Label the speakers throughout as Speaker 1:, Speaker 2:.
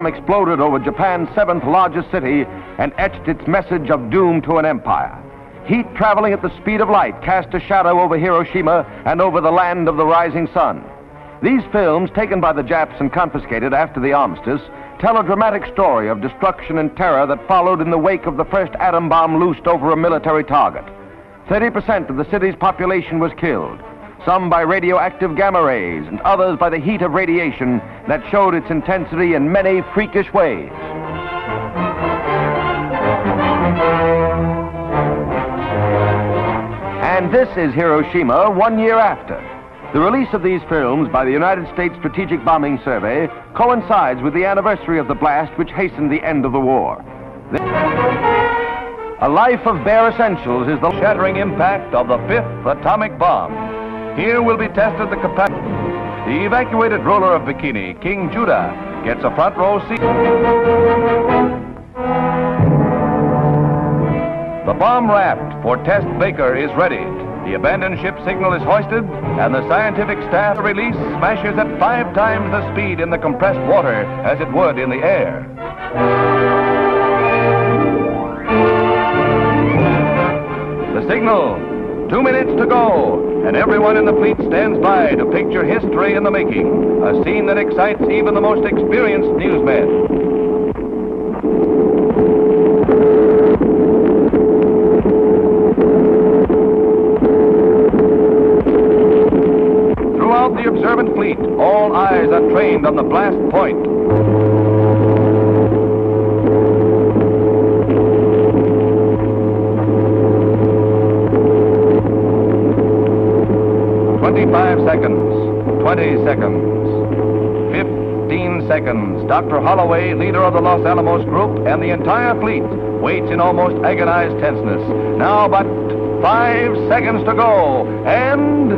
Speaker 1: exploded over Japan's seventh largest city and etched its message of doom to an empire. Heat traveling at the speed of light cast a shadow over Hiroshima and over the land of the rising sun. These films, taken by the Japs and confiscated after the armistice, tell a dramatic story of destruction and terror that followed in the wake of the first atom bomb loosed over a military target. 30% of the city's population was killed, some by radioactive gamma rays and others by the heat of radiation that showed its intensity in many freakish ways. And this is Hiroshima 1 year after. The release of these films by the United States Strategic Bombing Survey coincides with the anniversary of the blast which hastened the end of the war. A life of bare essentials is the shattering impact of the fifth atomic bomb. Here will be tested the capacity. The evacuated ruler of Bikini, King Judah, gets a front row seat. The bomb raft for Test Baker is ready. The abandoned ship signal is hoisted, and the scientific staff release smashes at 5 times the speed in the compressed water as it would in the air. The signal, 2 minutes to go, and everyone in the fleet stands by to picture history in the making, a scene that excites even the most experienced newsmen. The observant fleet, all eyes are trained on the blast point. Seconds, 20 seconds, 15 seconds. Dr. Holloway, leader of the Los Alamos group, and the entire fleet waits in almost agonized tenseness. Now but 5 seconds to go, and...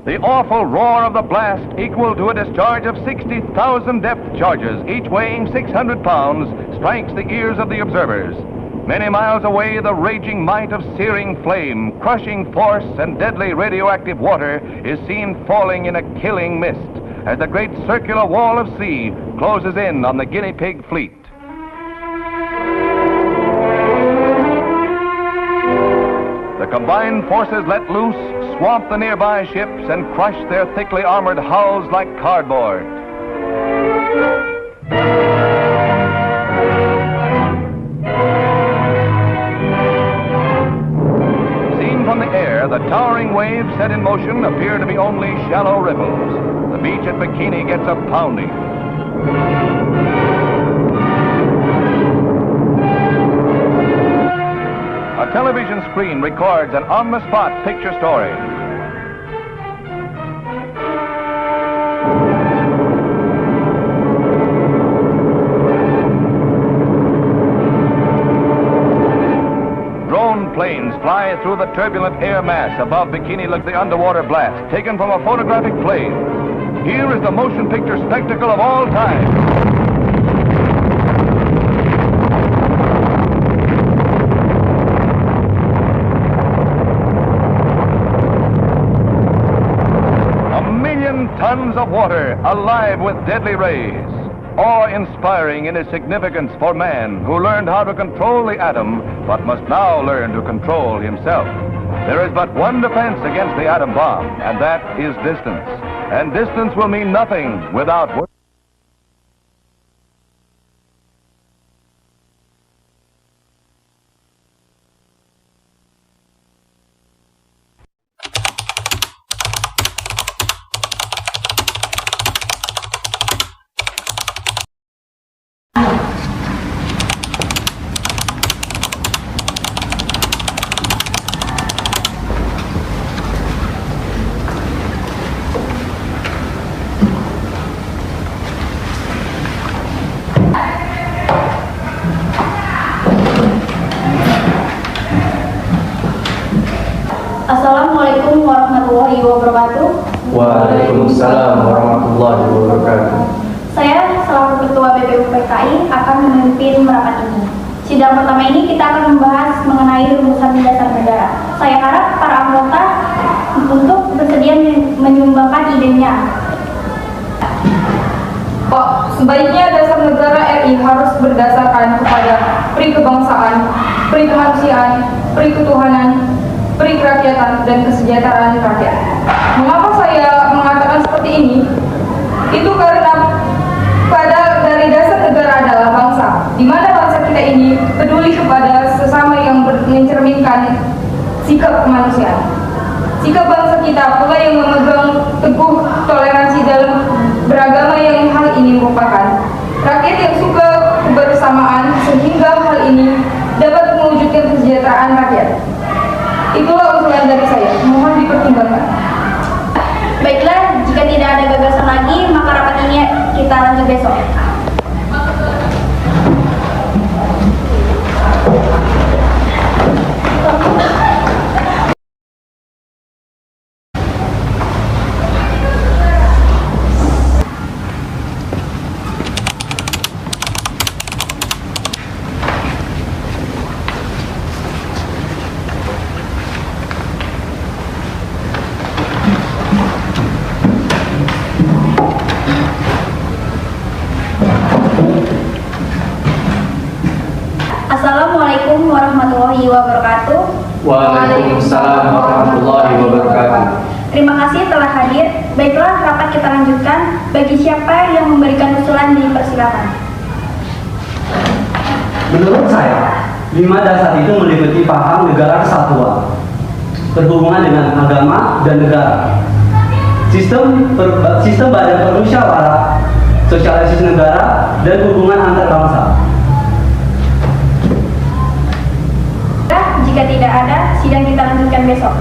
Speaker 1: the awful roar of the blast, equal to a discharge of 60,000 depth charges, each weighing 600 pounds, strikes the ears of the observers. Many miles away, the raging might of searing flame, crushing force, and deadly radioactive water is seen falling in a killing mist as the great circular wall of sea closes in on the guinea pig fleet. The combined forces let loose, swamp the nearby ships, and crush their thickly armored hulls like cardboard. Seen from the air, the towering waves set in motion appear to be only shallow ripples. The beach at Bikini gets a pounding. A television screen records an on-the-spot picture story. Drone planes fly through the turbulent air mass above Bikini like the underwater blast, taken from a photographic plane. Here is the motion picture spectacle of all time. Tons of water alive with deadly rays, awe-inspiring in its significance for man who learned how to control the atom but must now learn to control himself. There is but one defense against the atom bomb, and that is distance. And distance will mean nothing without work.
Speaker 2: Assalamualaikum warahmatullahi wabarakatuh.
Speaker 3: Waalaikumsalam warahmatullahi wabarakatuh.
Speaker 2: Saya selaku Ketua BEM PKI akan memimpin rapat ini. Sidang pertama ini kita akan membahas mengenai rumusan dasar negara. Saya harap para anggota untuk bersedia menyumbangkan idenya.
Speaker 3: Pak, sebaiknya dasar negara RI harus berdasarkan kepada peri kebangsaan, peri kemanusiaan, peri ketuhanan, peri kerakyatan, dan kesejahteraan rakyat. Mengapa saya mengatakan seperti ini? Itu karena dari dasar negara adalah bangsa, di mana bangsa kita ini peduli kepada sesama yang mencerminkan sikap kemanusiaan. Sikap bangsa kita pula yang memegang teguh toleransi dalam beragama, yang hal ini merupakan rakyat yang suka kebersamaan, sehingga hal ini dapat mewujudkan kesejahteraan rakyat. Itulah usulan dari saya, mohon dipertimbangkan.
Speaker 2: Baiklah, jika tidak ada gagasan lagi, maka rapat ini kita lanjut besok. Assalamualaikum warahmatullahi wabarakatuh.
Speaker 4: Waalaikumsalam warahmatullahi wabarakatuh.
Speaker 2: Terima kasih telah hadir. Baiklah, rapat kita lanjutkan. Bagi siapa yang memberikan usulan, dipersilakan.
Speaker 4: Menurut saya, 5 dasar itu meliputi paham negara kesatuan, berhubungan dengan agama dan negara, sistem badan permusyawarah, sosialisasi negara, dan hubungan antar bangsa.
Speaker 2: Jika tidak ada, sidang kita lanjutkan besok.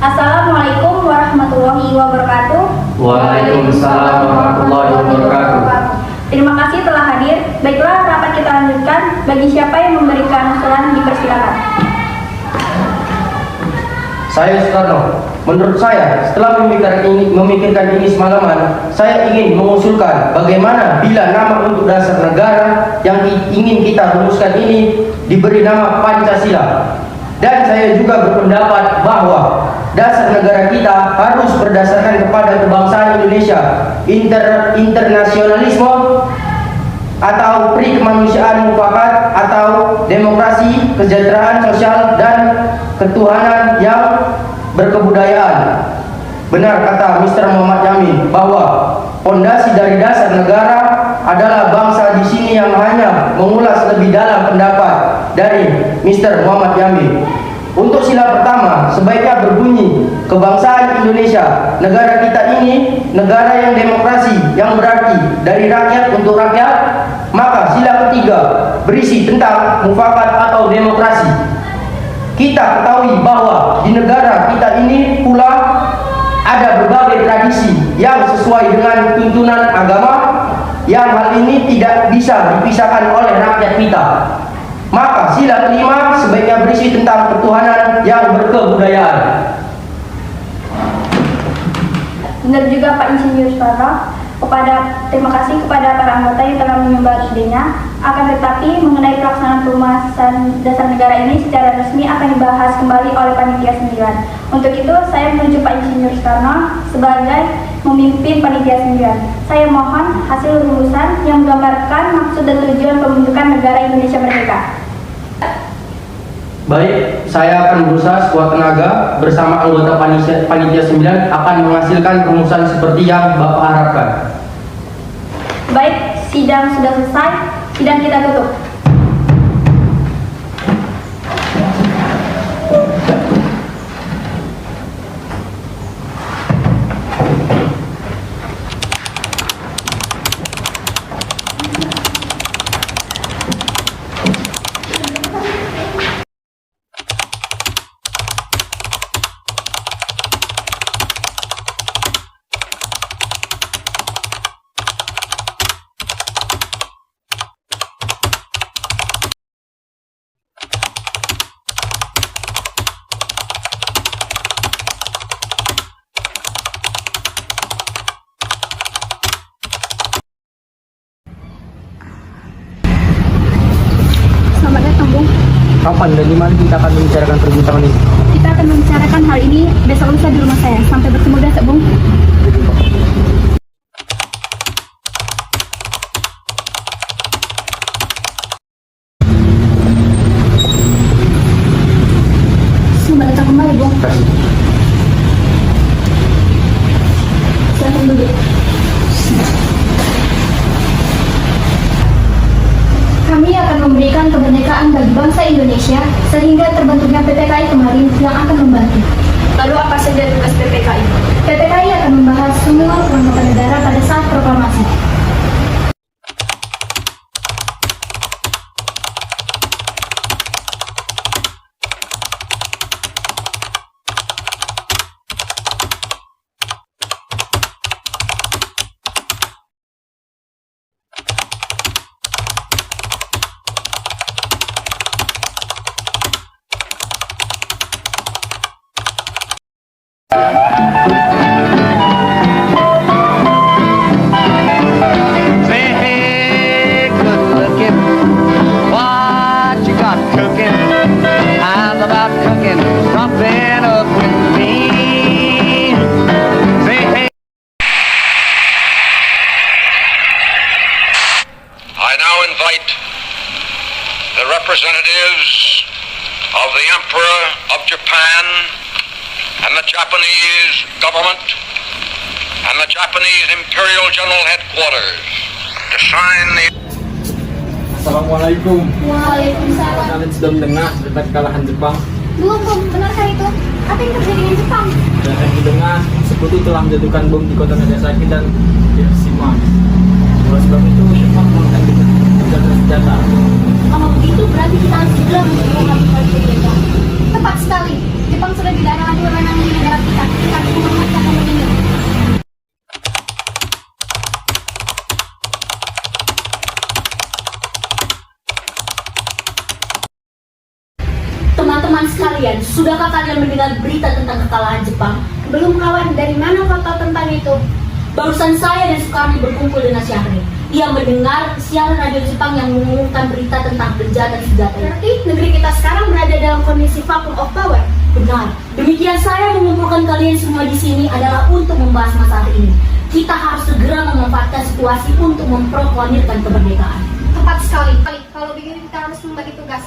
Speaker 2: Assalamualaikum warahmatullahi wabarakatuh.
Speaker 4: Waalaikumsalam warahmatullahi wabarakatuh.
Speaker 2: Terima kasih telah hadir. Baiklah, rapat kita lanjutkan. Bagi siapa yang memberikan usulan, dipersilakan.
Speaker 5: Saya Soekarno. Menurut saya, setelah memikirkan ini semalaman, saya ingin mengusulkan bagaimana bila nama untuk dasar negara yang ingin kita rumuskan ini diberi nama Pancasila. Dan saya juga berpendapat bahwa dasar negara kita harus berdasarkan kepada kebangsaan Indonesia, internasionalisme, atau peri kemanusiaan mufakat, atau demokrasi, kesejahteraan sosial, dan ketuhanan yang berkebudayaan. Benar kata Mr. Muhammad Yamin bahwa pondasi dari dasar negara adalah bangsa di sini, yang hanya mengulas lebih dalam pendapat dari Mr. Muhammad Yamin. Untuk sila pertama sebaiknya berbunyi, kebangsaan Indonesia, negara kita ini negara yang demokrasi, yang berarti dari rakyat untuk rakyat. Maka sila ketiga berisi tentang mufakat atau demokrasi. Kita ketahui bahwa di negara kita ini pula ada berbagai tradisi yang sesuai dengan tuntunan agama, yang hal ini tidak bisa dipisahkan oleh rakyat kita. Maka sila kelima sebaiknya berisi tentang ketuhanan yang berkebudayaan.
Speaker 2: Benar juga Pak Insinyur Soekarno. Terima kasih kepada para anggota yang telah menyumbang idenya. Akan tetapi mengenai pelaksanaan perumahan dasar negara ini secara resmi akan dibahas kembali oleh Panitia 9. Untuk itu saya menuju Pak Insinyur Soekarno sebagai memimpin Panitia 9. Saya mohon hasil rumusan yang menggambarkan maksud dan tujuan pembentukan negara Indonesia Merdeka.
Speaker 5: Baik, saya akan berusaha sekuat tenaga bersama anggota Panitia 9 akan menghasilkan rumusan seperti yang Bapak harapkan.
Speaker 2: Baik, sidang sudah selesai. Sidang kita tutup.
Speaker 6: Kapan dan di mana kita akan membicarakan perbincangan ini?
Speaker 2: Kita akan membicarakan hal ini besok lusa di rumah saya. Sampai bertemu besok, Bung. Selamat datang kembali, Bung. Silahkan duduk. Kami akan memberikan kemerdekaan bagi bangsa Indonesia sehingga terbentuknya PPKI kemarin yang akan membantu. Lalu apa saja tugas PPKI? PPKI akan membahas semua perangkat negara pada saat proklamasi.
Speaker 1: I now invite the representatives of the Emperor of Japan and the Japanese government and the Japanese Imperial General Headquarters to sign the...
Speaker 6: Assalamualaikum.
Speaker 2: Waalaikumsalam.
Speaker 6: Kalian sudah mendengar berita kekalahan Jepang?
Speaker 2: Belum, Bung. Benarkah itu? Apa yang terjadi dengan Jepang?
Speaker 6: Dan yang didengar, sekutu telah menjatuhkan bom di kota Nagasaki dan Hiroshima. Oleh sebab itu, Jepang melakukan senjata.
Speaker 2: Kalau begitu berarti kita harus segera menghubungkan hal itu. Tepat sekali. Jepang sudah tidak ada lagi wewenang di negara kita. Kita harus menghormatkan hal ini. Teman-teman sekalian, sudahkah kalian mendengar berita tentang kekalahan Jepang? Belum, kawan. Dari mana kau tahu tentang itu? Barusan saya dan Sukarni berkumpul dengan Syahri. Ia mendengar siaran radio Jepang yang mengumumkan berita tentang penjagaan senjata. Berarti negeri kita sekarang berada dalam kondisi vacuum of power. Benar. Demikian saya mengumpulkan kalian semua di sini adalah untuk membahas masalah ini. Kita harus segera memanfaatkan situasi untuk memproklamirkan kemerdekaan. Tepat sekali. Kalau begini kita harus membagi tugas.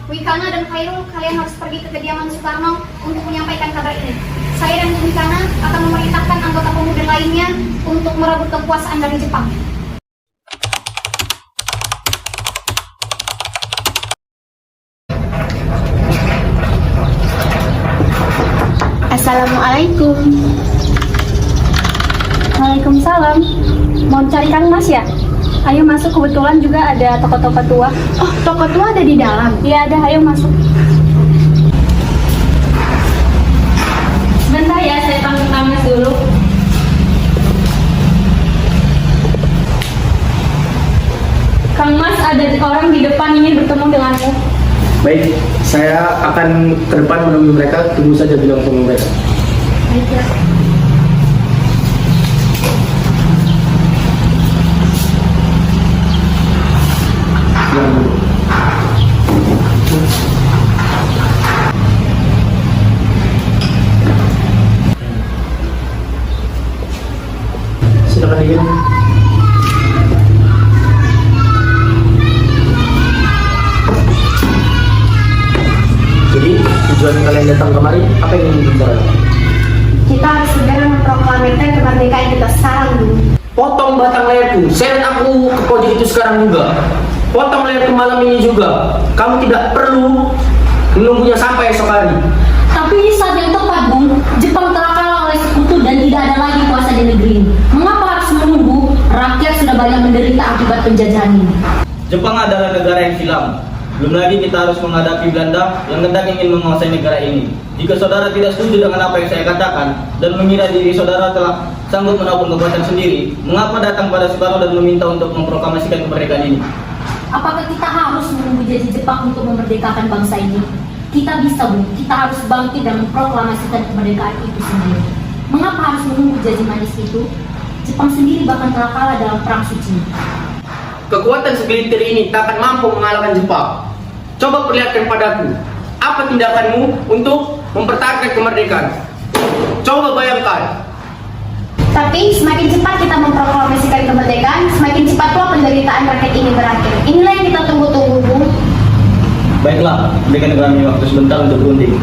Speaker 2: Wikana dan Khairul, kalian harus pergi ke kediaman Soekarno untuk menyampaikan kabar ini. Saya dan Wikana akan memerintahkan anggota pemuda lainnya untuk merebut kekuasaan dari Jepang. Assalamualaikum. Waalaikumsalam. Mau cari Kang Mas ya? Ayo masuk, kebetulan juga ada toko-toko tua. Oh, toko tua ada di dalam? Iya ada, ayo masuk. Sebentar ya, saya panggil Kang Mas dulu. Kang Mas, ada orang di depan ingin bertemu denganmu.
Speaker 6: Baik, saya akan ke depan menemui mereka. Tunggu saja bilang tunggu mereka.
Speaker 2: Baik ya.
Speaker 6: Silakan ingin. Jadi tujuan kalian datang kemari apa yang ingin dibicarakan?
Speaker 2: Kita harus segera memproklamirkan kemerdekaan kita sekarang dulu.
Speaker 6: Potong batang leherku, seret aku ke pojok itu sekarang juga. Potong leherku malam ini juga. Kamu tidak perlu menunggunya sampai esok hari.
Speaker 2: Tapi ini saat yang tepat, Bung. Jepang telah kalah oleh sekutu dan tidak ada lagi kuasa di negeri ini. Mengapa harus menunggu? Rakyat sudah banyak menderita akibat penjajahan ini.
Speaker 4: Jepang adalah negara yang silam. Belum lagi kita harus menghadapi Belanda yang hendak ingin menguasai negara ini. Jika saudara tidak setuju dengan apa yang saya katakan dan mengira diri saudara telah sanggup menabung kekuatan sendiri, mengapa datang pada Soekarno dan meminta untuk memproklamasikan kemerdekaan ini?
Speaker 2: Apakah kita harus menunggu janji Jepang untuk memerdekakan bangsa ini? Kita bisa, Bung. Kita harus bangkit dan memproklamasikan kemerdekaan itu sendiri. Mengapa harus menunggu janji manis itu? Jepang sendiri bahkan telah kalah dalam perang suci.
Speaker 5: Kekuatan segelintir ini tak akan mampu mengalahkan Jepang.
Speaker 6: Coba perlihatkan padaku, apa tindakanmu untuk mempertahankan kemerdekaan? Coba bayangkan.
Speaker 2: Tapi semakin cepat kita memproklamasikan kemerdekaan, semakin cepat pula penderitaan rakyat ini berakhir. Inilah yang kita tunggu-tunggu, Bu.
Speaker 4: Baiklah, berikan kami waktu sebentar untuk berunding.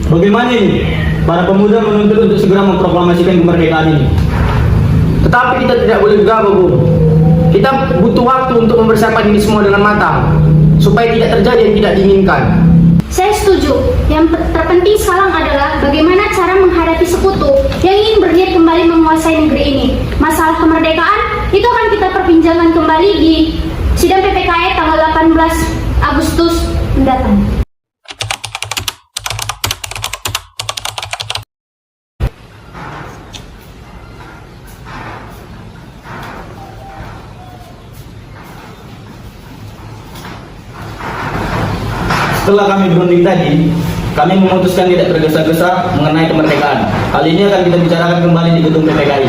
Speaker 4: Bagaimana ini? Para pemuda menuntut untuk segera memproklamasikan kemerdekaan ini.
Speaker 6: Tetapi kita tidak boleh gegabah, Bu. Kita butuh waktu untuk mempersiapkan ini semua dengan matang, supaya tidak terjadi yang tidak diinginkan.
Speaker 2: Saya setuju. Yang terpenting sekarang adalah bagaimana cara menghadapi sekutu yang ingin berniat kembali menguasai negeri ini. Masalah kemerdekaan itu akan kita perbincangkan kembali di sidang PPKI tanggal 18 Agustus mendatang.
Speaker 4: Setelah kami berunding tadi, kami memutuskan tidak tergesa-gesa mengenai kemerdekaan. Hal ini akan kita bicarakan kembali di gedung PPKI.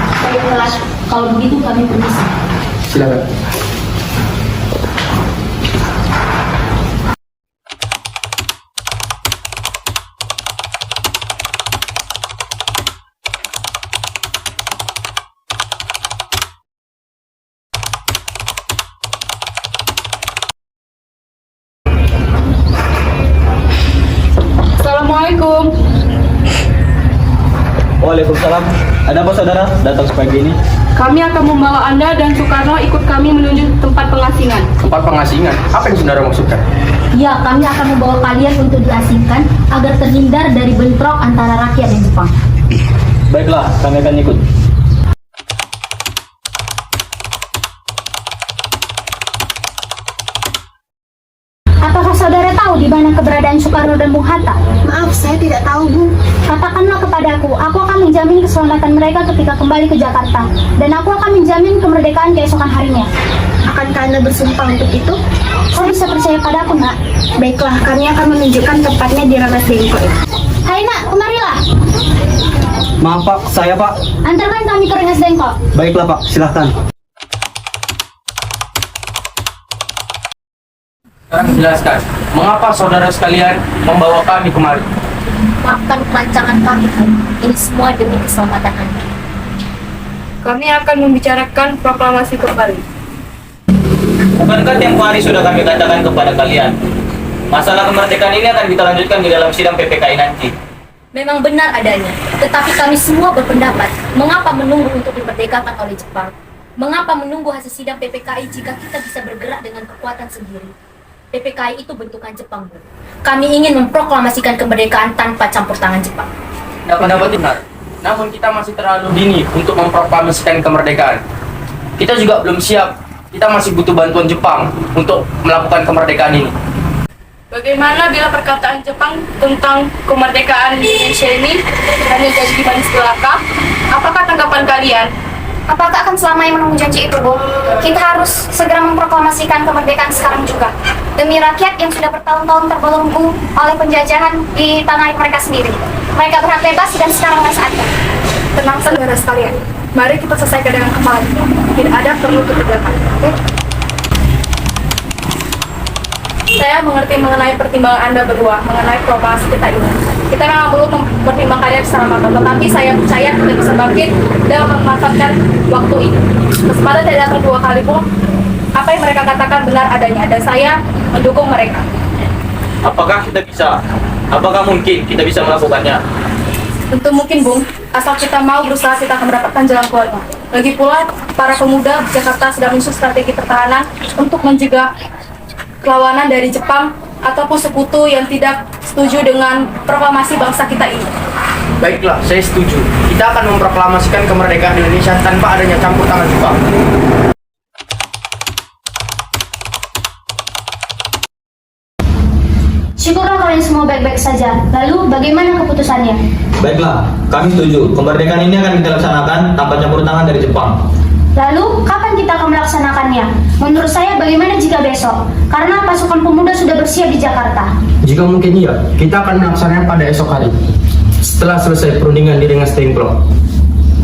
Speaker 2: Baiklah, kalau begitu kami permisi.
Speaker 6: Silakan.
Speaker 3: Assalamualaikum.
Speaker 4: Waalaikumsalam. Ada apa saudara datang sepagi ini?
Speaker 3: Kami akan membawa Anda dan Soekarno ikut kami menuju tempat pengasingan.
Speaker 6: Tempat pengasingan? Apa yang saudara maksudkan?
Speaker 2: Ya, kami akan membawa kalian untuk diasingkan agar terhindar dari bentrok antara rakyat dan Jepang.
Speaker 4: Baiklah, kami akan ikut.
Speaker 2: Apakah saudara tahu di mana keberadaan Soekarno dan Bung Hatta? Maaf, saya tidak tahu, Bu. Katakanlah kepadaku, aku akan menjamin keselamatan mereka ketika kembali ke Jakarta. Dan aku akan menjamin kemerdekaan keesokan harinya. Akankah Anda bersumpah untuk itu? Kau bisa percaya padaku, Nak? Baiklah, kami akan menunjukkan tempatnya di Rengas Dengklok. Hai, Nak, kemarilah.
Speaker 4: Maaf Pak, saya Pak.
Speaker 2: Antarkan kami ke Rengas Dengklok.
Speaker 4: Baiklah Pak, silahkan.
Speaker 6: Sekarang jelaskan, mengapa saudara sekalian membawa kami kemari?
Speaker 2: Maafkan kelancangan kami, ini semua demi keselamatan Anda.
Speaker 3: Kami akan membicarakan proklamasi kembali.
Speaker 4: Bukankah tempo hari sudah kami katakan kepada kalian? Masalah kemerdekaan ini akan kita lanjutkan di dalam sidang PPKI nanti.
Speaker 7: Memang benar adanya, tetapi kami semua berpendapat, mengapa menunggu untuk dimerdekakan oleh Jepang? Mengapa menunggu hasil sidang PPKI jika kita bisa bergerak dengan kekuatan sendiri? PPKI itu bentukan Jepang, Bu. Kami ingin memproklamasikan kemerdekaan tanpa campur tangan Jepang.
Speaker 6: Pendapat benar. Namun kita masih terlalu dini untuk memproklamasikan kemerdekaan. Kita juga belum siap. Kita masih butuh bantuan Jepang untuk melakukan kemerdekaan ini.
Speaker 3: Bagaimana bila perkataan Jepang tentang kemerdekaan Indonesia ini hanya jadi manis belaka? Apakah tanggapan kalian?
Speaker 2: Apakah akan selamanya menunggu janji itu, Bu? Kita harus segera memproklamasikan kemerdekaan sekarang juga. Demi rakyat yang sudah bertahun-tahun terbelenggu oleh penjajahan di tanah air mereka sendiri. Mereka berhak bebas dan sekarang saatnya.
Speaker 3: Tenang saudara sekalian. Mari kita selesaikan dengan kepala. Tidak ada perlu ketegangan. Oke? Saya mengerti mengenai pertimbangan Anda berdua mengenai proklamasi kita ini. Kita memang perlu mempertimbangkannya secara matang, tetapi saya percaya kita bisa bangkit dan memanfaatkan waktu ini. Kesempatan tidak datang dua kali pun. Apa yang mereka katakan benar adanya, dan saya mendukung mereka.
Speaker 4: Apakah kita bisa? Apakah mungkin kita bisa melakukannya?
Speaker 3: Tentu mungkin, Bung. Asal kita mau berusaha, kita akan mendapatkan jalan keluarnya. Lagi pula, para pemuda Jakarta sedang menyusun strategi pertahanan untuk mencegah perlawanan dari Jepang ataupun sekutu yang tidak setuju dengan proklamasi bangsa kita ini.
Speaker 6: Baiklah, saya setuju. Kita akan memproklamasikan kemerdekaan Indonesia tanpa adanya campur tangan Jepang.
Speaker 2: Syukurlah kalian semua baik-baik saja. Lalu bagaimana keputusannya?
Speaker 4: Baiklah, kami setuju. Kemerdekaan ini akan kita laksanakan tanpa campur tangan dari Jepang.
Speaker 2: Lalu, kapan kita akan melaksanakannya? Menurut saya, bagaimana jika besok? Karena pasukan pemuda sudah bersiap di Jakarta.
Speaker 6: Jika mungkin iya, kita akan melaksanakan pada esok hari. Setelah selesai perundingan di Rengas Dengklok.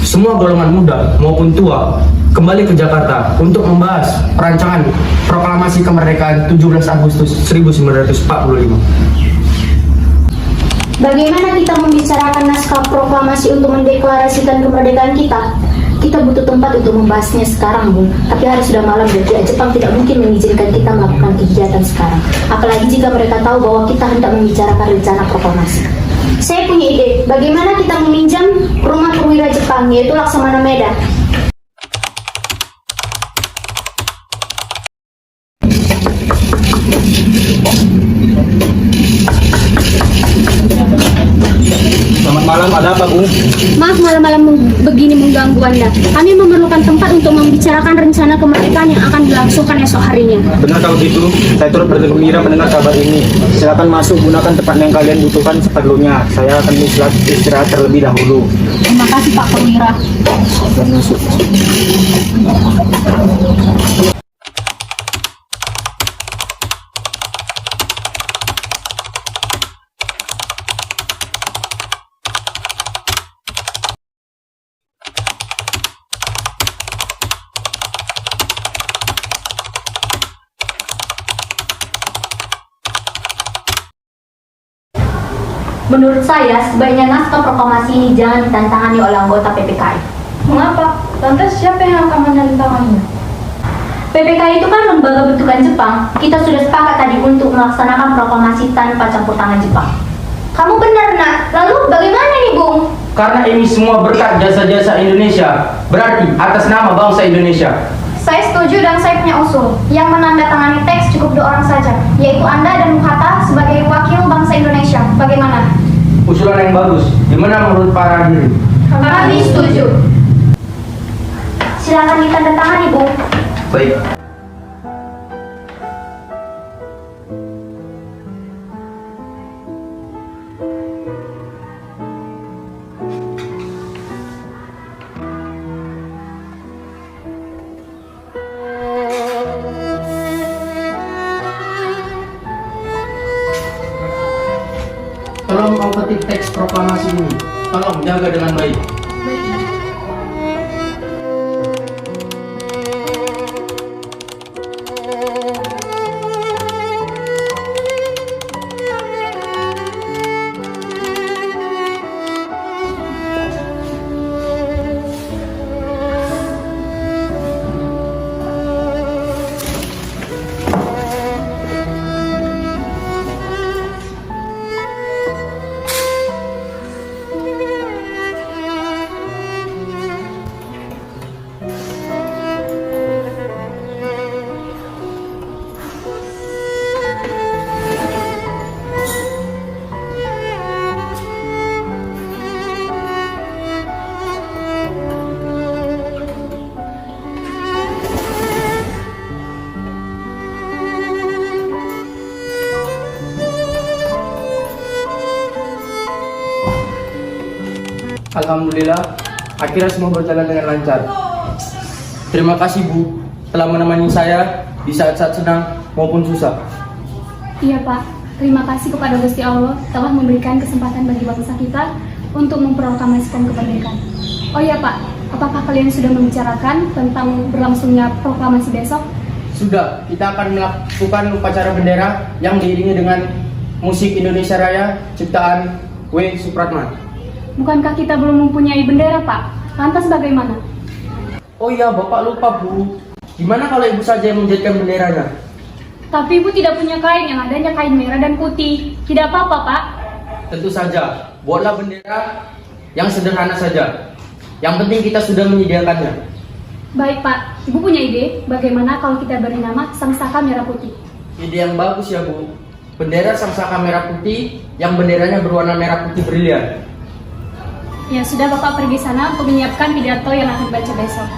Speaker 6: semua golongan muda maupun tua kembali ke Jakarta untuk membahas perancangan proklamasi kemerdekaan 17 Agustus 1945.
Speaker 8: Bagaimana kita membicarakan naskah proklamasi untuk mendeklarasikan kemerdekaan kita? Kita butuh tempat untuk membahasnya sekarang, Bung. Tapi hari sudah malam dan Jepang tidak mungkin mengizinkan kita melakukan kegiatan sekarang. Apalagi jika mereka tahu bahwa kita hendak membicarakan rencana proklamasi. Saya punya ide, bagaimana kita meminjam rumah perwira Jepang, yaitu Laksamana Medan.
Speaker 6: Selamat malam, ada apa, Bu?
Speaker 8: Maaf malam-malam begini mengganggu Anda. Kami memerlukan tempat untuk membicarakan rencana kemerdekaan yang akan dilangsungkan esok harinya.
Speaker 6: Benar kalau gitu, saya turut bergembira mendengar kabar ini. Silakan masuk, gunakan tempat yang kalian butuhkan seperlunya. Saya akan istirahat terlebih dahulu.
Speaker 8: Terima kasih Pak Perwira.
Speaker 6: Masuk.
Speaker 7: Menurut saya, sebaiknya naskah proklamasi ini jangan ditantangani oleh anggota PPKI.
Speaker 3: Mengapa? Lantas siapa yang akan menandatanganinya?
Speaker 7: PPKI itu kan lembaga bentukan Jepang. Kita sudah sepakat tadi untuk melaksanakan proklamasi tanpa campur tangan Jepang.
Speaker 2: Kamu benar, Nak. Lalu bagaimana nih, Bung?
Speaker 6: Karena ini semua berkat jasa-jasa Indonesia, berarti atas nama bangsa Indonesia.
Speaker 2: Saya setuju dan saya punya usul. Yang menandatangani teks cukup 2 orang saja, yaitu Anda dan Bung Hatta sebagai wakil bangsa Indonesia. Bagaimana?
Speaker 6: Usulan yang bagus. Gimana menurut para hadirin?
Speaker 2: Kami setuju. Silakan ditandatangani, Bung.
Speaker 6: Baik. Tolong kau ketik teks proklamasi ini. Tolong jaga dengan baik. Alhamdulillah, akhirnya semua berjalan dengan lancar. Terima kasih Bu, telah menemani saya di saat-saat senang maupun susah.
Speaker 8: Iya Pak, terima kasih kepada Gusti Allah telah memberikan kesempatan bagi bangsa kita untuk memproklamasikan kemerdekaan. Oh iya Pak, apakah kalian sudah membicarakan tentang berlangsungnya proklamasi besok?
Speaker 6: Sudah, kita akan melakukan upacara bendera yang diiringi dengan musik Indonesia Raya ciptaan W. Supratman.
Speaker 8: Bukankah kita belum mempunyai bendera Pak? Lantas bagaimana?
Speaker 6: Oh iya, Bapak lupa Bu. Gimana kalau Ibu saja yang menjadikan benderanya?
Speaker 8: Tapi Ibu tidak punya kain, yang adanya kain merah dan putih. Tidak apa-apa Pak.
Speaker 6: Tentu saja, buatlah bendera yang sederhana saja. Yang penting kita sudah menyediakannya.
Speaker 8: Baik Pak, Ibu punya ide bagaimana kalau kita beri nama Sang Saka Merah Putih?
Speaker 6: Ide yang bagus ya Bu. Bendera Sang Saka Merah Putih yang benderanya berwarna merah putih brilian.
Speaker 8: Ya sudah, Bapak pergi sana untuk menyiapkan pidato yang akan dibaca besok.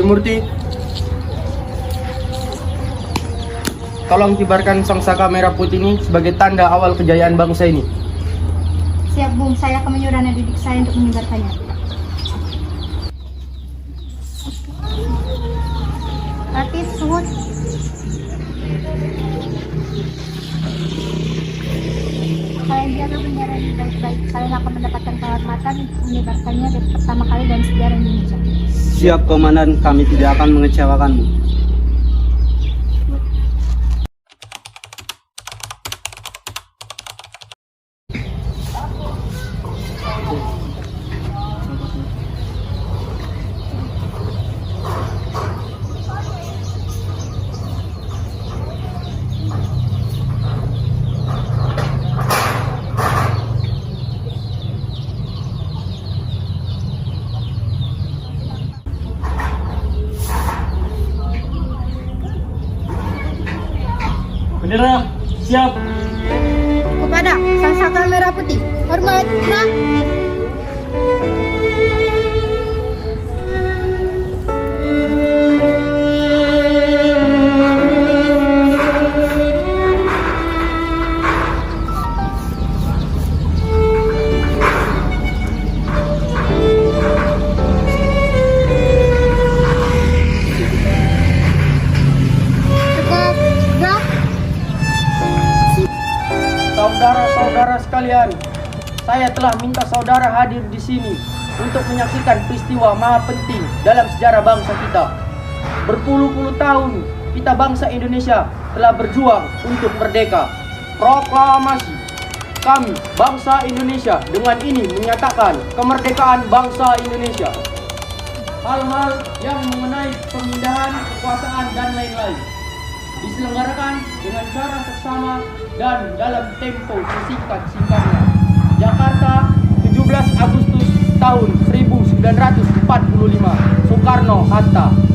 Speaker 5: Trimurti, tolong kibarkan sangsaka merah putih ini sebagai tanda awal kejayaan bangsa ini.
Speaker 2: Siap, Bung. Saya akan menyuruh anak didik saya untuk menyebarkannya. Latif, Suhud. Kalian jaga bendera ini baik-baik. Kalian akan mendapatkan kehormatan untuk menyebarkannya dari pertama kali dalam sejarah Indonesia.
Speaker 4: Siap komandan, kami tidak akan mengecewakanmu. Bendera, siap.
Speaker 2: Kepada sangsaka merah putih. Hormat. Nah.
Speaker 5: Saudara-saudara sekalian, saya telah minta saudara hadir di sini untuk menyaksikan peristiwa maha penting dalam sejarah bangsa kita. Berpuluh-puluh tahun kita bangsa Indonesia telah berjuang untuk merdeka. Proklamasi kami bangsa Indonesia dengan ini menyatakan kemerdekaan bangsa Indonesia. Hal-hal yang mengenai pemindahan kekuasaan dan lain-lain diselenggarakan dengan cara seksama dan dalam tempo sesingkat-singkatnya. Jakarta, 17 Agustus tahun 1945, Soekarno-Hatta.